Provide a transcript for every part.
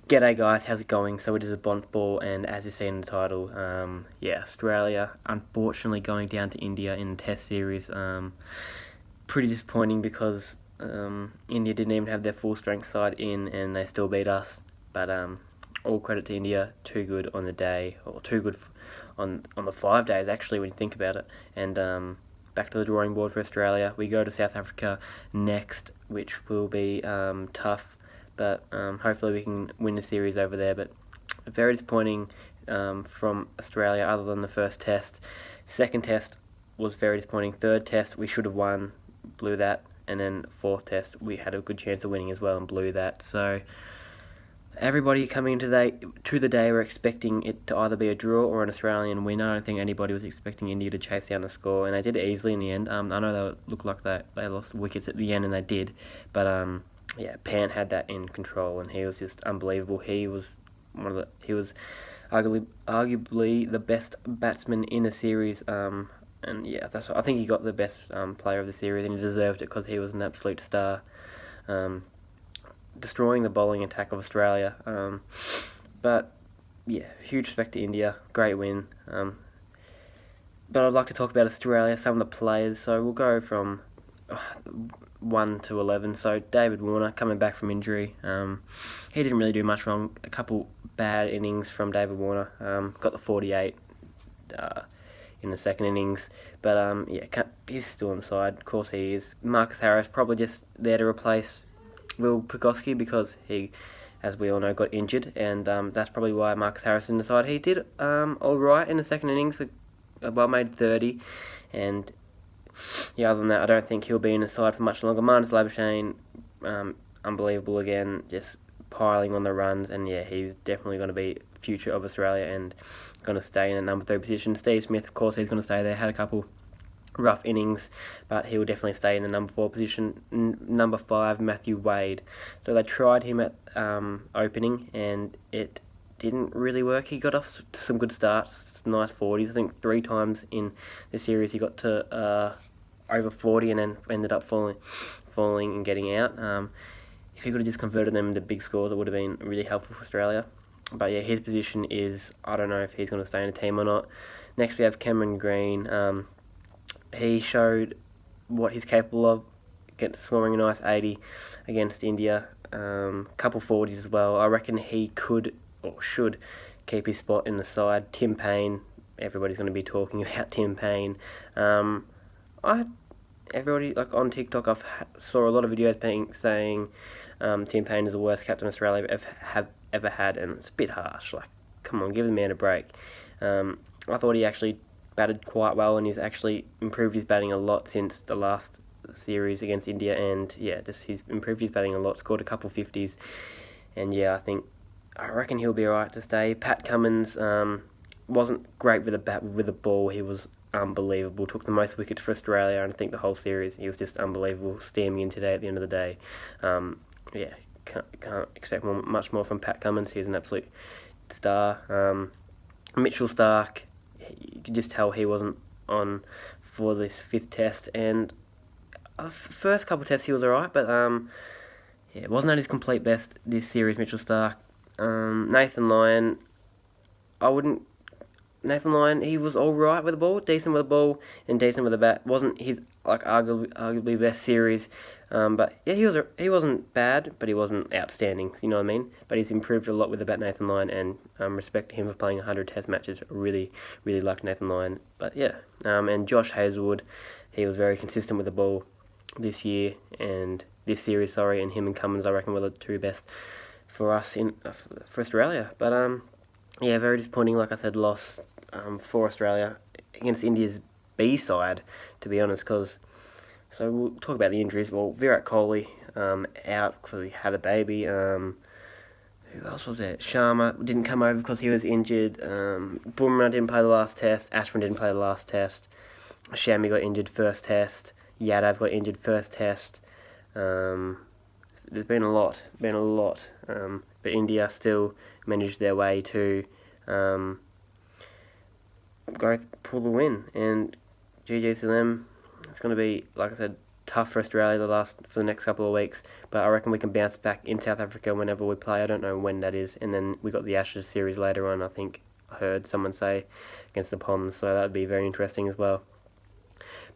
G'day guys, how's it going? So it is a Bond ball, and as you see in the title, Australia unfortunately going down to India in the Test series. Pretty disappointing because India didn't even have their full strength side in, and they still beat us. But all credit to India, too good on the day, or too good on the 5 days actually when you think about it. And back to the drawing board for Australia. We go to South Africa next, which will be tough, but hopefully we can win the series over there. But very disappointing from Australia, other than the first test. Second test was very disappointing. Third test we should have won, blew that, and then fourth test we had a good chance of winning as well and blew that. So everybody coming into the day were expecting it to either be a draw or an Australian win. I don't think anybody was expecting India to chase down the score, and they did it easily in the end. I know they looked like they lost wickets at the end, and they did, but Pant had that in control, and he was just unbelievable. He was arguably the best batsman in the series. And yeah, I think he got the best player of the series, and he deserved it because he was an absolute star, destroying the bowling attack of Australia. But yeah, huge respect to India, great win. But I'd like to talk about Australia, some of the players. So we'll go from 1 to 11. So David Warner coming back from injury. He didn't really do much wrong. A couple bad innings from David Warner. Got the 48 in the second innings. But he's still on the side. Of course he is. Marcus Harris probably just there to replace Will Pugoski because he, as we all know, got injured. And that's probably why Marcus Harris in the side. He did alright in the second innings. Well made 30. And yeah, other than that, I don't think he'll be in the side for much longer. Marnus Labuschagne, unbelievable again, just piling on the runs, and yeah, he's definitely going to be future of Australia and going to stay in the number 3 position. Steve Smith, of course, he's going to stay there. Had a couple rough innings, but he will definitely stay in the number 4 position. Number 5, Matthew Wade. So they tried him at opening, and it didn't really work. He got off to some good starts, nice 40s. I think 3 times in the series he got to over 40 and then ended up falling and getting out. If he could have just converted them into big scores, it would have been really helpful for Australia. But yeah, his position is, I don't know if he's going to stay in the team or not. Next we have Cameron Green. He showed what he's capable of, scoring a nice 80 against India. Couple 40s as well. I reckon he could or should keep his spot in the side. Tim Payne, everybody's going to be talking about Tim Payne. Everybody like on TikTok, saw a lot of videos saying Tim Payne is the worst captain Australia have ever had, and it's a bit harsh. Like, come on, give the man a break. I thought he actually batted quite well, and he's actually improved his batting a lot since the last series against India, and yeah, he's improved his batting a lot, scored a couple 50s, and yeah, I reckon he'll be alright to stay. Pat Cummins wasn't great with the bat, with the ball. He was unbelievable. Took the most wickets for Australia, and I think the whole series he was just unbelievable. Steaming in today at the end of the day. Can't expect much more from Pat Cummins. He's an absolute star. Mitchell Starc, you could just tell he wasn't on for this 5th test, and first couple of tests he was alright, but it wasn't at his complete best this series. Mitchell Starc. Nathan Lyon, Nathan Lyon, he was alright with the ball, decent with the ball, and decent with the bat. Wasn't his arguably best series, but yeah, he wasn't bad, but he wasn't outstanding. You know what I mean? But he's improved a lot with the bat, Nathan Lyon, and respect to him for playing 100 Test matches. Really, really liked Nathan Lyon. But yeah, and Josh Hazlewood, he was very consistent with the ball this year and this series. And him and Cummins, I reckon, were the 2 best for us for Australia. But yeah, very disappointing. Like I said, loss for Australia against India's B side, to be honest. So we'll talk about the injuries. Well, Virat Kohli out because he had a baby. Who else was there? Sharma didn't come over because he was injured. Bumrah didn't play the last test. Ashwin didn't play the last test. Shami got injured first test. Yadav got injured first test. There's been a lot. But India still managed their way to pull the win, and GG to them. It's going to be, like I said, tough for Australia for the next couple of weeks, but I reckon we can bounce back in South Africa whenever we play. I don't know when that is, and then we got the Ashes series later on. I think I heard someone say against the Poms, so that would be very interesting as well.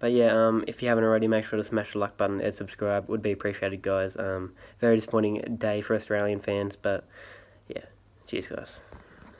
But yeah, if you haven't already, make sure to smash the like button and subscribe. Would be appreciated, guys. Very disappointing day for Australian fans, but yeah, cheers, guys.